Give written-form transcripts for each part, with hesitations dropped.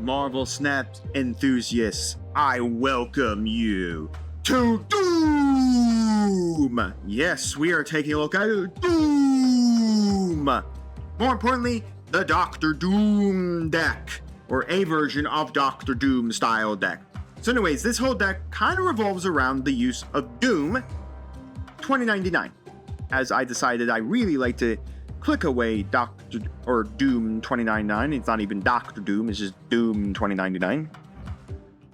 Marvel Snap enthusiasts, I welcome you to Doom! Yes, we are taking a look at Doom! More importantly, the Doctor Doom deck, or a version of Doctor Doom style deck. So anyways, this whole deck kind of revolves around the use of Doom 2099, as I decided I really like to click away Doom 2099. It's not even Doctor Doom, it's just Doom 2099.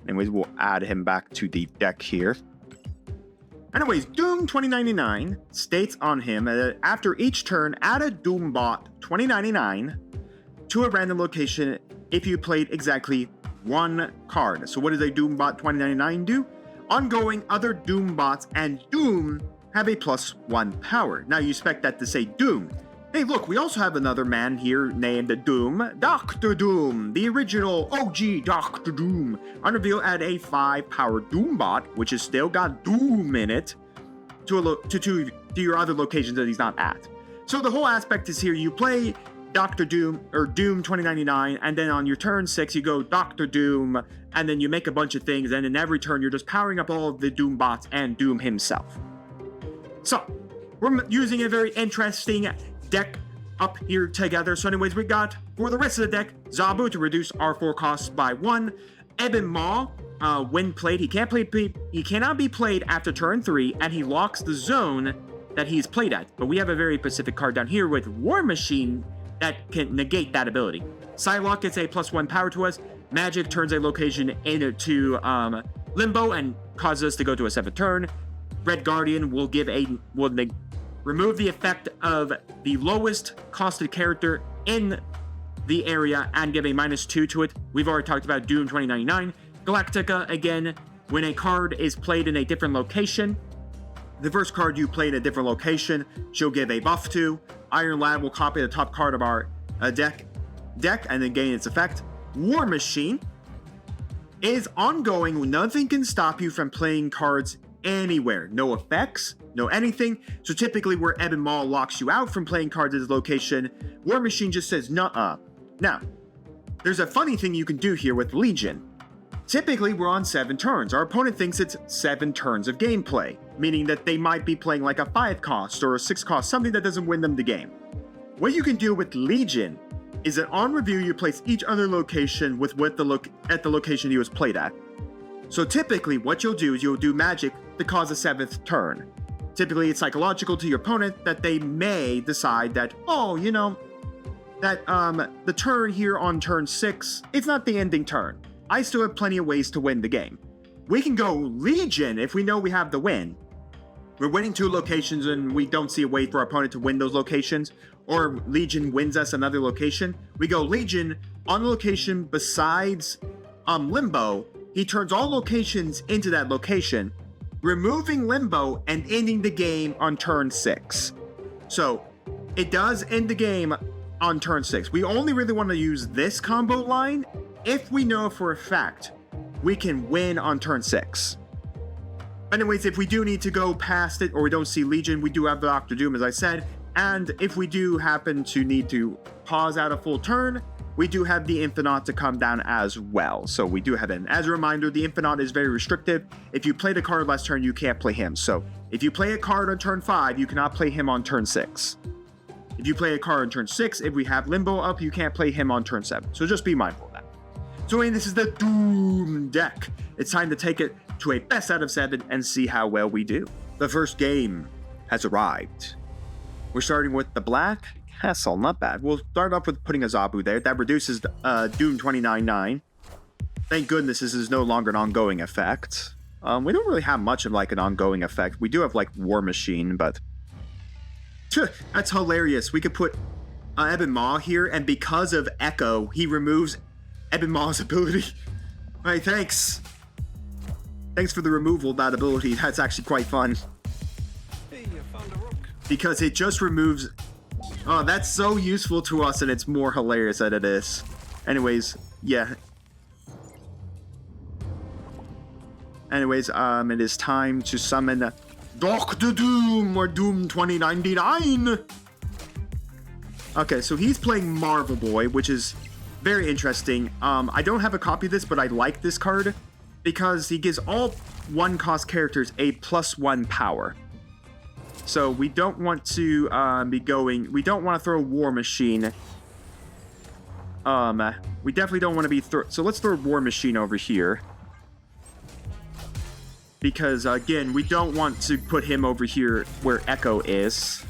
Anyways, we'll add him back to the deck here. Anyways, Doom 2099 states on him that after each turn, add a Doombot 2099 to a random location if you played exactly one card. So what does a Doombot 2099 do? Ongoing, other Doombots and Doom have a +1 power. Now you expect that to say Doom. Hey look, we also have another man here named Doom, Dr. Doom, the original OG Dr. Doom. On reveal, add a 5-power Doombot, which has still got Doom in it, to your other locations that he's not at. So the whole aspect is here, you play Dr. Doom, or Doom 2099, and then on your turn 6, you go Dr. Doom, and then you make a bunch of things, and in every turn, you're just powering up all of the Doombots and Doom himself. So, we're using a very interesting deck up here together. So anyways, we got, for the rest of the deck, Zabu to reduce our 4 costs by 1. Ebon Maw, when played, he cannot be played after turn 3, and he locks the zone that he's played at. But we have a very specific card down here with War Machine that can negate that ability. Psylocke gets a +1 power to us. Magic turns a location into Limbo and causes us to go to a 7th turn. Red Guardian will remove the effect of the lowest costed character in the area and give a -2 to it. We've already talked about Doom 2099. Galactica, again, when a card is played in a different location, the first card you play in a different location, she'll give a buff to. Iron Lad will copy the top card of our deck and then gain its effect. War Machine is ongoing. Nothing can stop you from playing cards anywhere. No effects, no anything. So typically where Ebon Maw locks you out from playing cards at this location, War Machine just says nuh-uh. Now, there's a funny thing you can do here with Legion. Typically we're on 7 turns. Our opponent thinks it's 7 turns of gameplay, meaning that they might be playing like a 5 cost or a 6 cost, something that doesn't win them the game. What you can do with Legion is that on review you place each other location with what at the location he was played at. So typically what you'll do is you'll do magic to cause a 7th turn. Typically it's psychological to your opponent that they may decide that, oh, you know, that the turn here on turn 6, it's not the ending turn. I still have plenty of ways to win the game. We can go Legion if we know we have the win. We're winning 2 locations and we don't see a way for our opponent to win those locations, or Legion wins us another location. We go Legion on a location besides Limbo. He turns all locations into that location, removing Limbo and ending the game on turn 6. So, it does end the game on turn 6. We only really want to use this combo line if we know for a fact we can win on turn 6. Anyways, if we do need to go past it or we don't see Legion, we do have Dr. Doom, as I said, and if we do happen to need to pause out a full turn, we do have the Infinite to come down as well. So we do have it. As a reminder, the Infinite is very restrictive. If you played a card last turn, you can't play him. So if you play a card on turn 5, you cannot play him on turn 6. If you play a card on turn 6, if we have Limbo up, you can't play him on turn 7. So just be mindful of that. So this is the Doom deck. It's time to take it to a best out of 7 and see how well we do. The first game has arrived. We're starting with the Black Castle, not bad. We'll start off with putting a Zabu there. That reduces Doom 2099. Thank goodness this is no longer an ongoing effect. We don't really have much of like an ongoing effect. We do have like War Machine, but that's hilarious. We could put Ebon Maw here, and because of Echo, he removes Ebon Maw's ability. Alright, thanks. Thanks for the removal of that ability. That's actually quite fun. Hey, you found a rook. Because it just removes... Oh, that's so useful to us, and it's more hilarious than it is. Anyways, yeah. Anyways, it is time to summon Dr. Doom, or Doom 2099. Okay, so he's playing Marvel Boy, which is very interesting. I don't have a copy of this, but I like this card because he gives all 1-cost characters a +1 power. So we don't want to we don't want to throw War Machine. We definitely don't want to be so let's throw War Machine over here. Because, again, we don't want to put him over here where Echo is.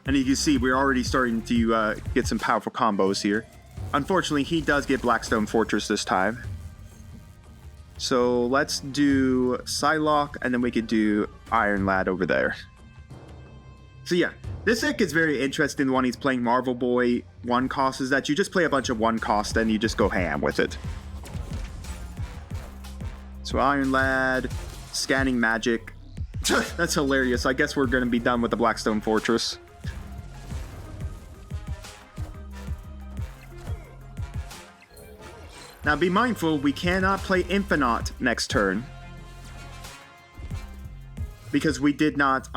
And you can see we're already starting to get some powerful combos here. Unfortunately, he does get Blackstone Fortress this time. So let's do Psylocke, and then we could do Iron Lad over there. So yeah, this deck is very interesting when he's playing Marvel Boy 1-cost, is that you just play a bunch of 1-cost and you just go ham with it. So Iron Lad, Scanning Magic. That's hilarious. I guess we're going to be done with the Blackstone Fortress. Now be mindful, we cannot play Infinite next turn. Because we did not,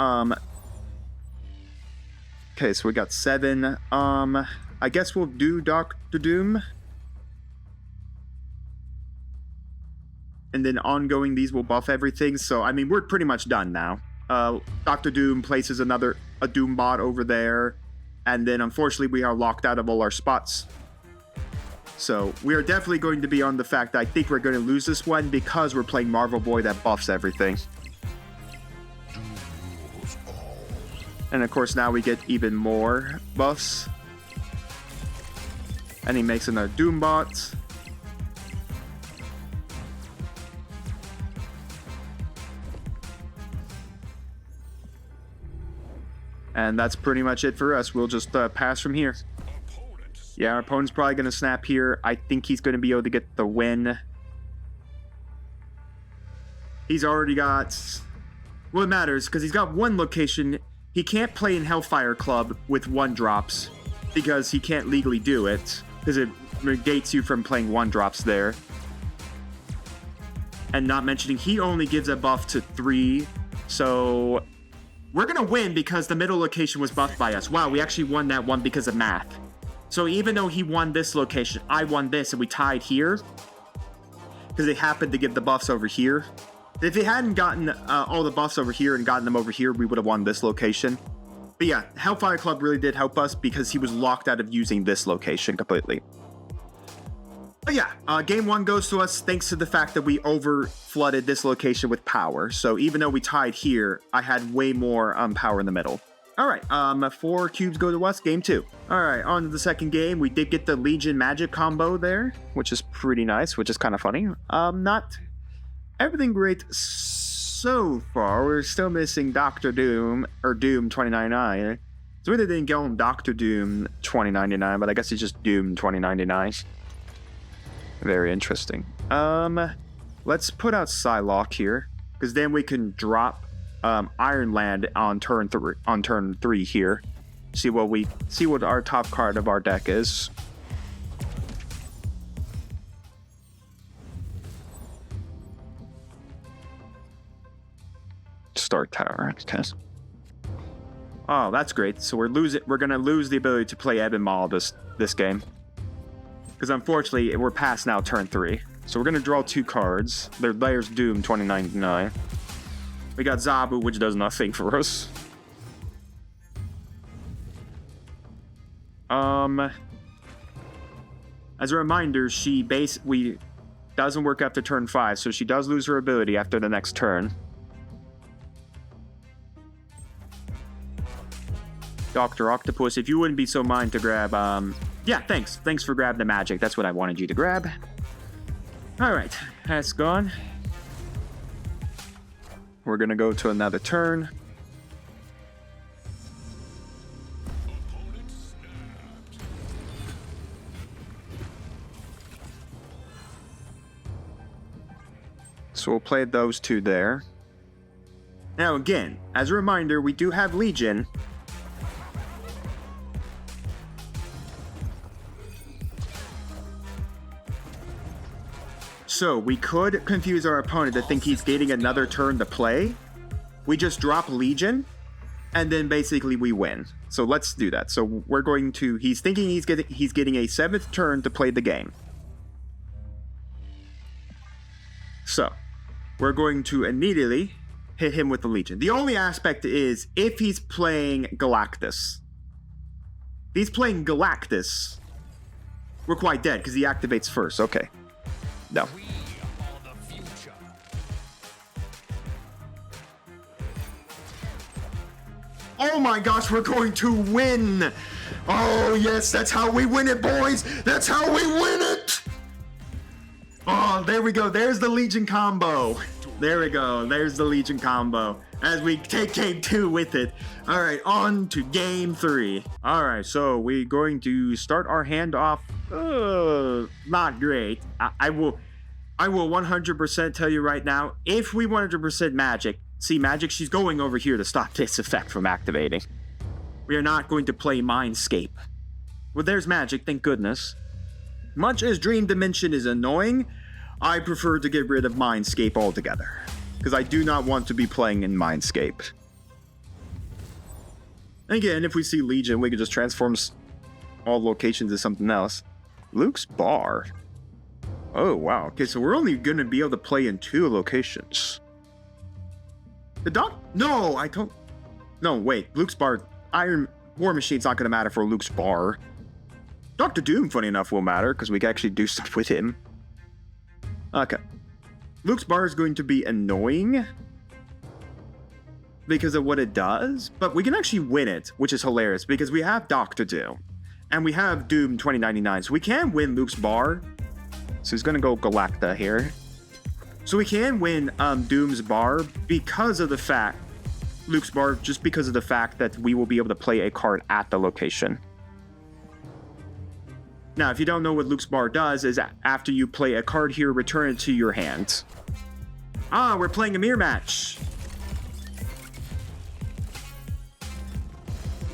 Okay, so we got 7. I guess we'll do Dr. Doom. And then ongoing, these will buff everything. So, I mean, we're pretty much done now. Dr. Doom places a Doom bot over there. And then, unfortunately, we are locked out of all our spots. So, we are definitely going to be on the fact that I think we're going to lose this one because we're playing Marvel Boy that buffs everything. And, of course, now we get even more buffs. And he makes another Doom bot. And that's pretty much it for us. We'll just pass from here. Yeah, our opponent's probably going to snap here. I think he's going to be able to get the win. He's already got... Well, it matters, because he's got one location. He can't play in Hellfire Club with 1-drops, because he can't legally do it, because it negates you from playing 1-drops there. And not mentioning, he only gives a buff to 3, so... We're going to win because the middle location was buffed by us. Wow, we actually won that one because of math. So even though he won this location, I won this, and we tied here. Because they happened to give the buffs over here. If he hadn't gotten all the buffs over here and gotten them over here, we would have won this location. But yeah, Hellfire Club really did help us because he was locked out of using this location completely. But yeah, game 1 goes to us thanks to the fact that we over-flooded this location with power. So even though we tied here, I had way more power in the middle. Alright, 4 cubes go to us, game 2. Alright, on to the second game. We did get the Legion Magic combo there, which is pretty nice, which is kind of funny. Not everything great so far. We're still missing Dr. Doom, or Doom 2099. So we didn't go on Dr. Doom 2099, but I guess it's just Doom 2099. Very interesting. Let's put out Psylocke here, because then we can drop Iron Land on turn 3 here. See what our top card of our deck is. Start tower. Okay. Oh, that's great. So we're gonna lose the ability to play Ebb and Maul this game. Because unfortunately, we're past now turn 3. So we're going to draw 2 cards. There's Doom 2099. We got Zabu, which does nothing for us. As a reminder, she doesn't work after turn 5, so she does lose her ability after the next turn. Dr. Octopus, if you wouldn't be so mind to grab, yeah, thanks. Thanks for grabbing the magic. That's what I wanted you to grab. Alright, that's gone. We're gonna go to another turn. So we'll play those 2 there. Now again, as a reminder, we do have Legion. So, we could confuse our opponent to think he's getting another turn to play. We just drop Legion, and then basically we win. So let's do that. So we're going to... He's thinking he's getting a 7th turn to play the game. So we're going to immediately hit him with the Legion. The only aspect is if he's playing Galactus. If he's playing Galactus, we're quite dead because he activates first. Okay. No. We are the future. Oh my gosh, we're going to win! Oh yes, that's how we win it, boys! That's how we win it! Oh, there we go. There's the Legion combo. There we go. There's the Legion combo. As we take game 2 with it. All right, on to game 3. All right, so we're going to start our hand off. Not great. I will 100% tell you right now, if we 100% magic, see magic, she's going over here to stop this effect from activating. We are not going to play Mindscape. Well, there's magic, thank goodness. Much as Dream Dimension is annoying, I prefer to get rid of Mindscape altogether. Because I do not want to be playing in Mindscape. Again, if we see Legion, we can just transform all locations to something else. Luke's Bar. Oh, wow. Okay, so we're only going to be able to play in 2 locations. The Doc... No, I don't... No, wait. Luke's Bar... Iron War Machine's not going to matter for Luke's Bar. Dr. Doom, funny enough, will matter, because we can actually do stuff with him. Okay. Luke's Bar is going to be annoying because of what it does, but we can actually win it, which is hilarious, because we have Dr. Doom, and we have Doom 2099, so we can win Luke's Bar. So he's going to go Galacta here. So we can win Doom's Bar because of the fact, Luke's Bar, just because of the fact that we will be able to play a card at the location. Now, if you don't know what Luke's Bar does, is after you play a card here, return it to your hand. Ah, we're playing a mirror match.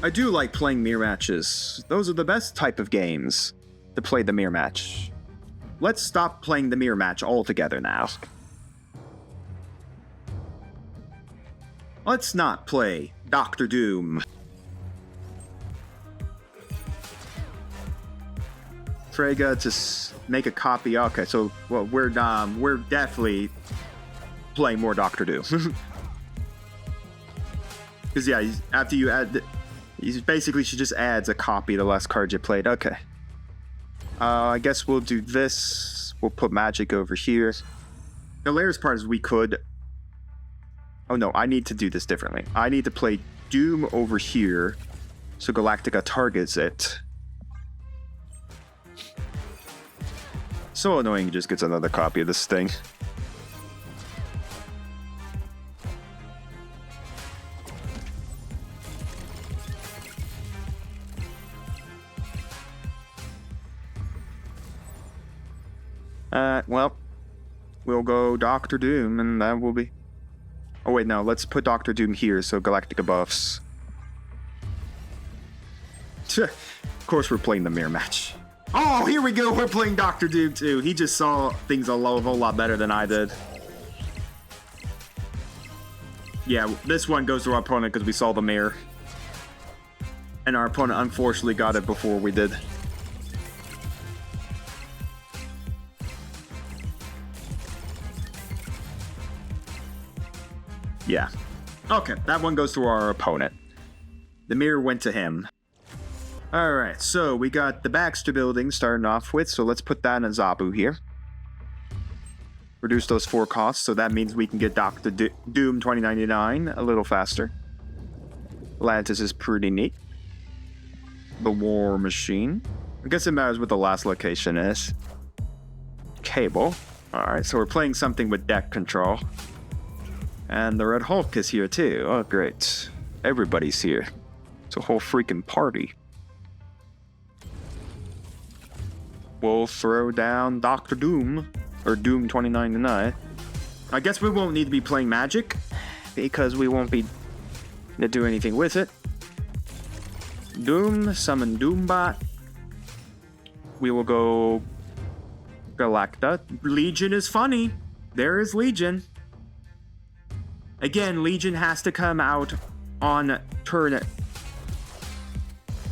I do like playing mirror matches. Those are the best type of games to play the mirror match. Let's stop playing the mirror match altogether now. Let's not play Dr. Doom. Frega to make a copy. Okay, so well, we're definitely playing more Dr. Doom. Because yeah, after you add, basically she just adds a copy of the last card you played. Okay. I guess we'll do this. We'll put magic over here. The hilarious part is we could. Oh no, I need to do this differently. I need to play Doom over here, so Galactica targets it. So annoying, he just gets another copy of this thing. Well, we'll go Dr. Doom, and that will be... Oh wait, no, let's put Dr. Doom here, so Galactica buffs. Of course we're playing the mirror match. Oh, here we go. We're playing Dr. Doom too. He just saw things a whole lot better than I did. Yeah, this one goes to our opponent because we saw the mirror. And our opponent unfortunately got it before we did. Yeah. Okay, that one goes to our opponent. The mirror went to him. Alright, so we got the Baxter building starting off with, so let's put that in a Zabu here. Reduce those 4 costs, so that means we can get Dr. Doom 2099 a little faster. Atlantis is pretty neat. The War Machine. I guess it matters what the last location is. Cable. Alright, so we're playing something with deck control. And the Red Hulk is here too. Oh, great. Everybody's here. It's a whole freaking party. We'll throw down Dr. Doom, or Doom 2099. I guess we won't need to be playing magic, because we won't be to do anything with it. Doom, summon Doombot. We will go Galacta. Legion is funny. There is Legion. Again, Legion has to come out on turn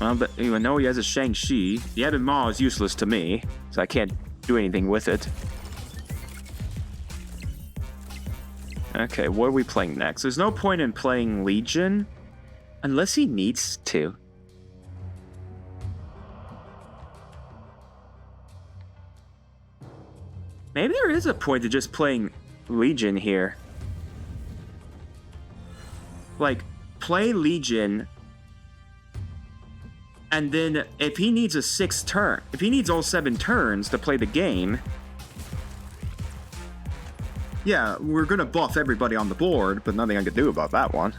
Well, but I know he has a Shang-Chi. The Ebon Maw is useless to me, so I can't do anything with it. Okay, what are we playing next? There's no point in playing Legion unless he needs to. Maybe there is a point to just playing Legion here. Like, play Legion, and then if he needs a 6th turn, if he needs all 7 turns to play the game, Yeah, we're gonna buff everybody on the board, but nothing I can do about that one.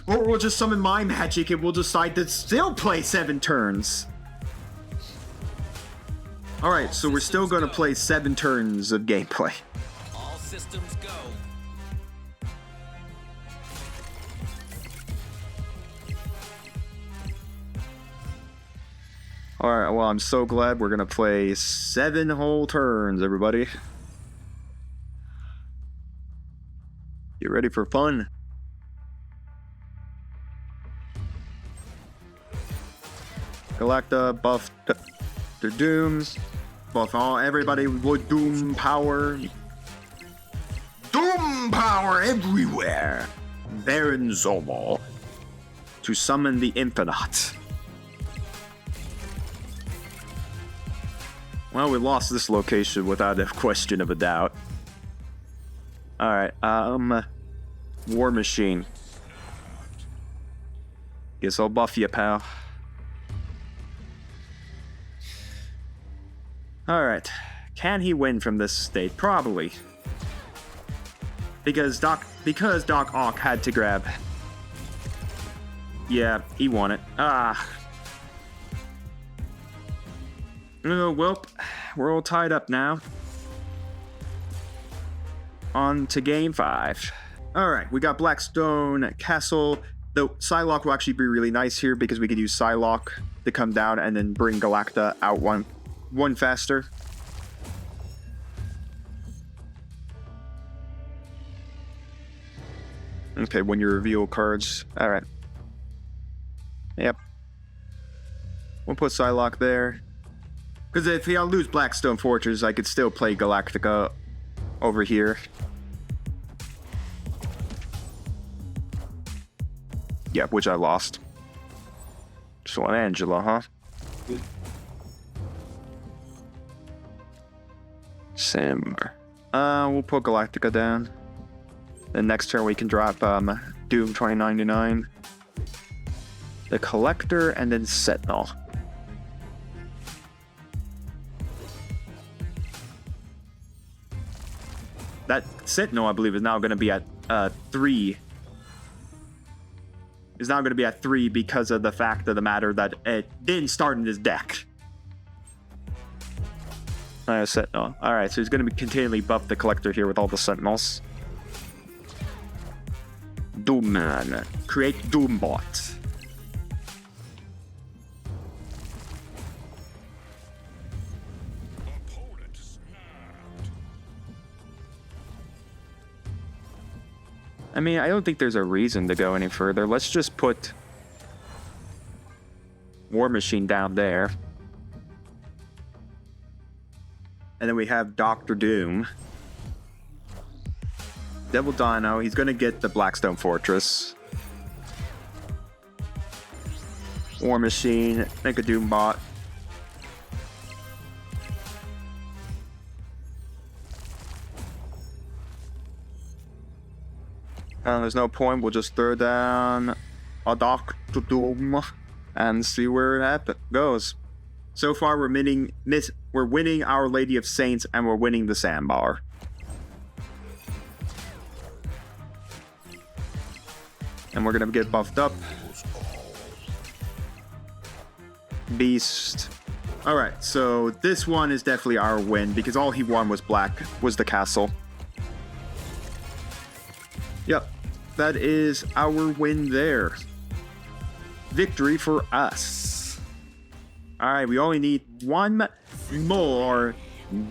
Or we'll just summon my magic and we'll decide to still play 7 turns. Alright, so we're still gonna play 7 turns of gameplay. All systems go. Alright, well, I'm so glad we're gonna play 7 whole turns, everybody. Get ready for fun. Galacta, buff the Dooms. Buff everybody with Doom power. Doom power everywhere! Baron Zomel. To summon the Infinite. Well, we lost this location without a question of a doubt. Alright, War Machine. Guess I'll buff you, pal. Alright, can he win from this state? Probably. Because Doc Ock had to grab. Yeah, he won it. Ah. Oh, well, we're all tied up now. On to game 5. Alright, we got Blackstone Castle. Though Psylocke will actually be really nice here because we could use Psylocke to come down and then bring Galacta out one faster. Okay, when you reveal cards. Alright. Yep. We'll put Psylocke there. Because if I lose Blackstone Fortress, I could still play Galactica over here. Yep, which I lost. So Angela, huh? Simber. We'll put Galactica down. Then next turn we can drop Doom 2099. The Collector and then Sentinel. That Sentinel, I believe, is now going to be at 3. Is now going to be at 3 because of the fact of the matter that it didn't start in his deck. Sentinel. Alright, so he's going to be continually buff the Collector here with all the Sentinels. Doom Man. Create Doombot. I mean, I don't think there's a reason to go any further. Let's just put War Machine down there. And then we have Dr. Doom. Devil Dino, he's going to get the Blackstone Fortress. War Machine, make a Doombot. There's no point, we'll just throw down a Dr. Doom and see where it goes. So far, we're winning Our Lady of Saints and we're winning the Sandbar. And we're gonna get buffed up. Beast. Alright, so this one is definitely our win because all he won was the castle. Yep. That is our win there. Victory for us. Alright, we only need one more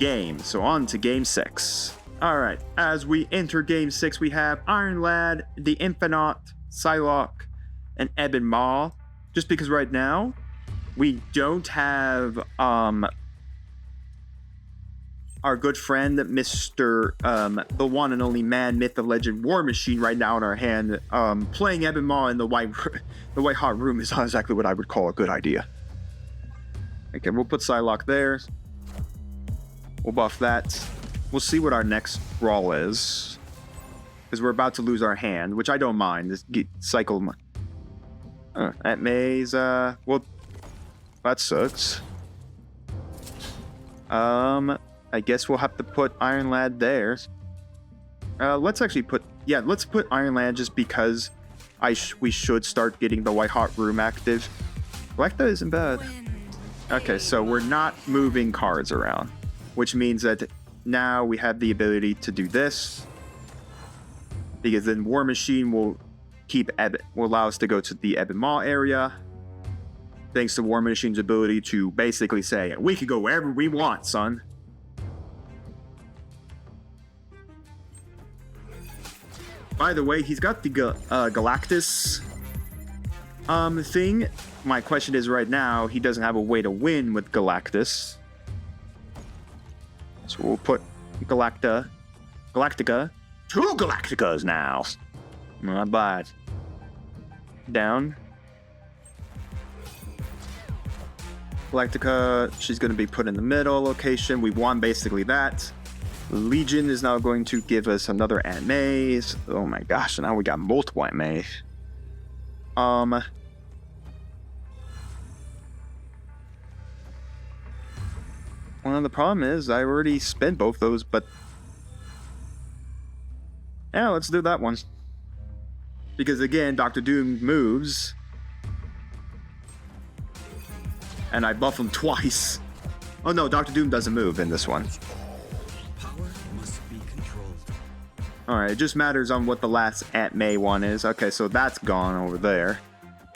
game. So on to game 6. Alright, as we enter game 6, we have Iron Lad, the Infinite, Psylocke, an Ebon Maw, just because right now we don't have our good friend Mr. The one and only man, myth, of legend, War Machine right now in our hand. Playing Ebon Maw in the white hot room is not exactly what I would call a good idea. Okay, we'll put Psylocke there. We'll buff that. We'll see what our next brawl is, because we're about to lose our hand, which I don't mind. Just cycle. That maze. Well, that sucks. I guess we'll have to put Iron Lad there. Let's actually put. Yeah, let's put Iron Lad just because we should start getting the white hot room active. Galacta isn't bad. Okay, so we're not moving cards around, which means that now we have the ability to do this, because then War Machine will allow us to go to the Ebon Maw area, thanks to War Machine's ability to basically say, we can go wherever we want, son. By the way, he's got the Galactus thing. My question is, right now, he doesn't have a way to win with Galactus. So we'll put Galactica. Two Galacticas now. Not bad. Down. Galactica, she's going to be put in the middle location. We won basically that. Legion is now going to give us another Aunt May's. Oh my gosh, now we got multiple Aunt May's. Well, the problem is I already spent both those, but yeah, let's do that one. Because again, Dr. Doom moves, and I buff him twice. Oh no, Dr. Doom doesn't move in this one. Power must be controlled. Alright, it just matters on what the last Aunt May one is. Okay, so that's gone over there.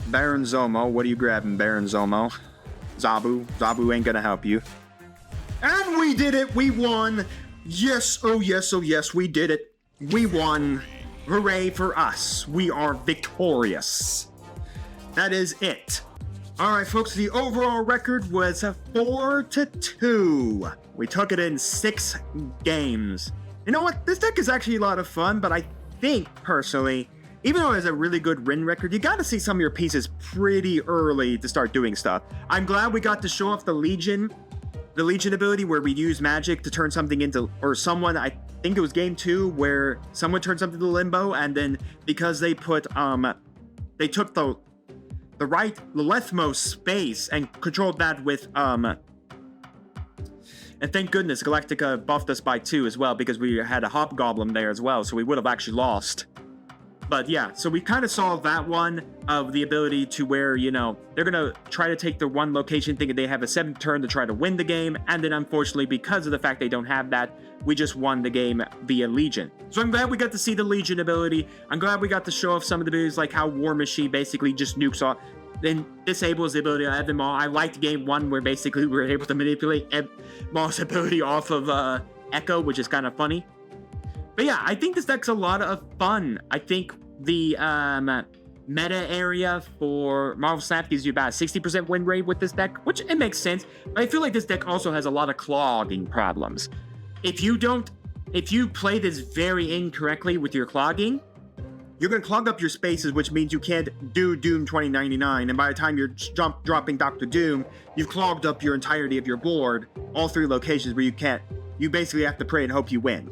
Baron Zemo, what are you grabbing, Baron Zemo? Zabu ain't gonna help you. And we did it! We won! Yes, oh yes, we did it. We won. Hooray for us. We are victorious. That is it. Alright folks, the overall record was 4-2. We took it in 6 games. You know what? This deck is actually a lot of fun, but I think, personally, even though it has a really good win record, you gotta see some of your pieces pretty early to start doing stuff. I'm glad we got to show off the Legion ability where we use magic to turn something into, or someone, I think it was game 2, where someone turned something to limbo, and then because they put, they took the leftmost space and controlled that with, and thank goodness Galactica buffed us by 2 as well, because we had a Hobgoblin there as well, so we would have actually lost. But yeah, so we kind of saw that one of the ability to where, you know, they're going to try to take the one location thinking they have a 7th turn to try to win the game. And then unfortunately, because of the fact they don't have that, we just won the game via Legion. So I'm glad we got to see the Legion ability. I'm glad we got to show off some of the abilities like how War Machine basically just nukes off, then disables the ability of Ebon Maw. I liked game 1 where basically we were able to manipulate Ebon Maw's ability off of Echo, which is kind of funny. But yeah, I think this deck's a lot of fun. I think the meta area for Marvel Snap gives you about a 60% win rate with this deck, which it makes sense. But I feel like this deck also has a lot of clogging problems. If you play this very incorrectly with your clogging, you're going to clog up your spaces, which means you can't do Doom 2099. And by the time you're dropping Dr. Doom, you've clogged up your entirety of your board, all 3 locations where you basically have to pray and hope you win.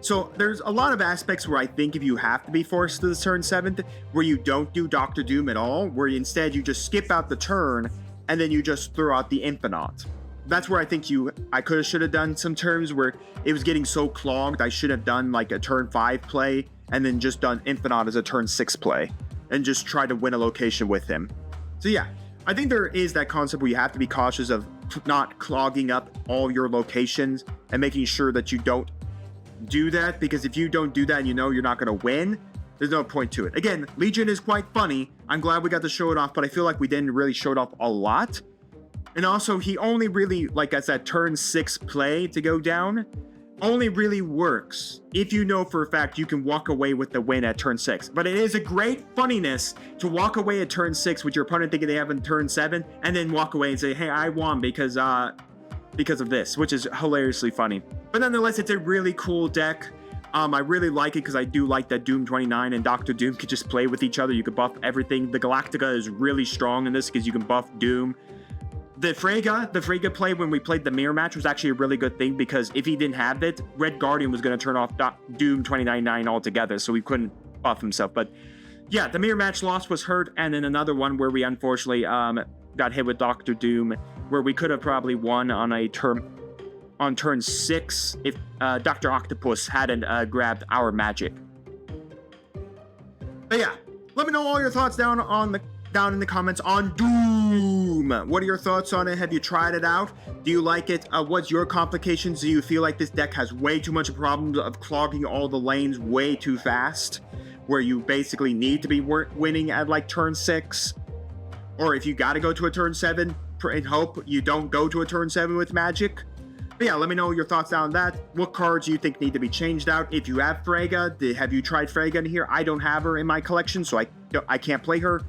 So there's a lot of aspects where I think if you have to be forced to the turn 7th, where you don't do Dr. Doom at all, where instead you just skip out the turn, and then you just throw out the Infinite. That's where I think I should have done some turns where it was getting so clogged, I should have done like a turn 5 play, and then just done Infinite as a turn 6 play, and just try to win a location with him. So yeah, I think there is that concept where you have to be cautious of not clogging up all your locations, and making sure that you don't do that, because if you don't do that and you know you're not going to win, there's no point to it. Again, Legion is quite funny. I'm glad we got to show it off, but I feel like we didn't really show it off a lot. And also, he only really, like I said, turn 6 play to go down. only really works if you know for a fact you can walk away with the win at turn 6. But it is a great funniness to walk away at turn 6 with your opponent thinking they have in turn 7, and then walk away and say, hey, I won because of this, which is hilariously funny. But nonetheless, it's a really cool deck. I really like it because I do like that Doom 29 and Dr. Doom could just play with each other. You could buff everything. The Galactica is really strong in this because you can buff Doom. The Freyga play when we played the mirror match was actually a really good thing because if he didn't have it, Red Guardian was going to turn off Doom 29-9 altogether, so he couldn't buff himself. But yeah, the mirror match loss was hurt, and then another one where we unfortunately got hit with Dr. Doom, where we could have probably won on turn 6 if Dr. Octopus hadn't grabbed our magic. But yeah, let me know all your thoughts down in the comments on Doom. What are your thoughts on it? Have you tried it out? Do you like it? What's your complications? Do you feel like this deck has way too much problems of clogging all the lanes way too fast, where you basically need to be winning at like turn 6? Or if you got to go to a turn 7 and hope you don't go to a turn 7 with magic? But yeah, let me know your thoughts on that. What cards you think need to be changed out? If you have Freyga, have you tried Freyga in here? I don't have her in my collection, so I can't play her.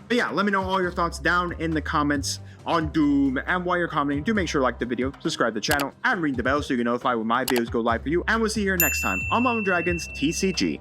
But yeah, let me know all your thoughts down in the comments on Doom. And while you're commenting, do make sure to like the video, subscribe to the channel, and ring the bell so you get notified when my videos go live for you. And we'll see you here next time on Mom Dragons TCG.